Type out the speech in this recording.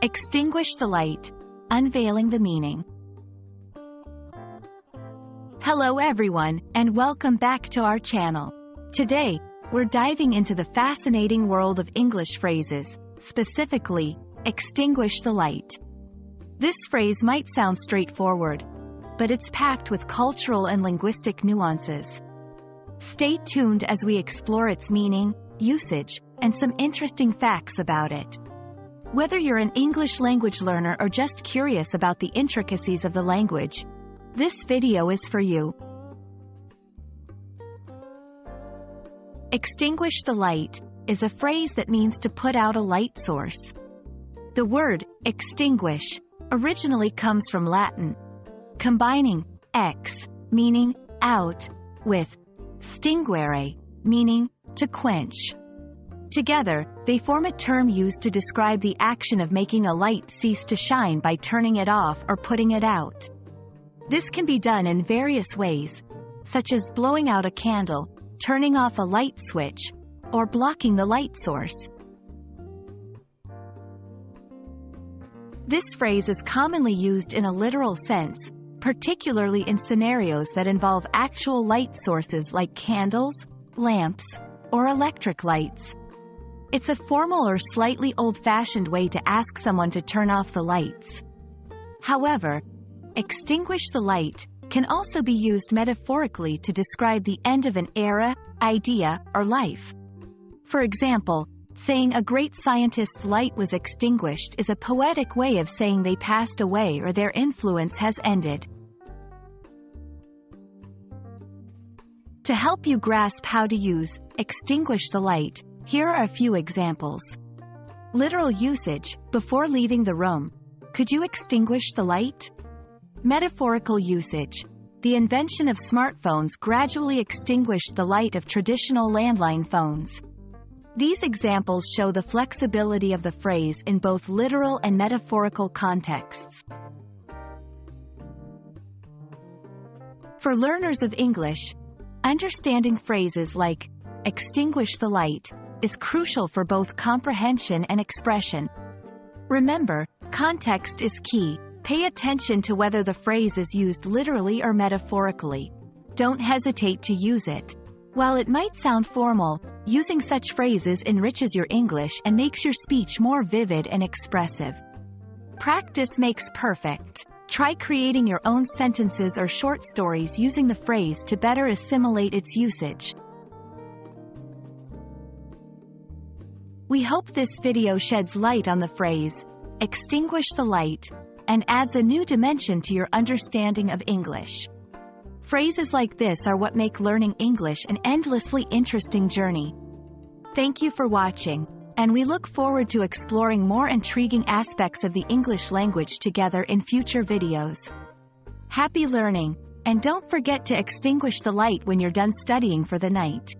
Extinguish the Light, Unveiling the Meaning. Hello everyone, and welcome back to our channel. Today, we're diving into the fascinating world of English phrases, specifically, extinguish the light. This phrase might sound straightforward, but it's packed with cultural and linguistic nuances. Stay tuned as we explore its meaning, usage, and some interesting facts about it. Whether you're an English language learner or just curious about the intricacies of the language, this video is for you. Extinguish the light is a phrase that means to put out a light source. The word extinguish originally comes from Latin, combining ex, meaning out, with stinguere, meaning to quench. Together, they form a term used to describe the action of making a light cease to shine by turning it off or putting it out. This can be done in various ways, such as blowing out a candle, turning off a light switch, or blocking the light source. This phrase is commonly used in a literal sense, particularly in scenarios that involve actual light sources like candles, lamps, or electric lights. It's a formal or slightly old-fashioned way to ask someone to turn off the lights. However, extinguish the light can also be used metaphorically to describe the end of an era, idea, or life. For example, saying a great scientist's light was extinguished is a poetic way of saying they passed away or their influence has ended. To help you grasp how to use extinguish the light, here are a few examples. Literal usage: before leaving the room, could you extinguish the light? Metaphorical usage: the invention of smartphones gradually extinguished the light of traditional landline phones. These examples show the flexibility of the phrase in both literal and metaphorical contexts. For learners of English, understanding phrases like extinguish the light is crucial for both comprehension and expression. Remember, context is key. Pay attention to whether the phrase is used literally or metaphorically. Don't hesitate to use it. While it might sound formal, using such phrases enriches your English and makes your speech more vivid and expressive. Practice makes perfect. Try creating your own sentences or short stories using the phrase to better assimilate its usage. We hope this video sheds light on the phrase, extinguish the light, and adds a new dimension to your understanding of English. Phrases like this are what make learning English an endlessly interesting journey. Thank you for watching, and we look forward to exploring more intriguing aspects of the English language together in future videos. Happy learning, and don't forget to extinguish the light when you're done studying for the night.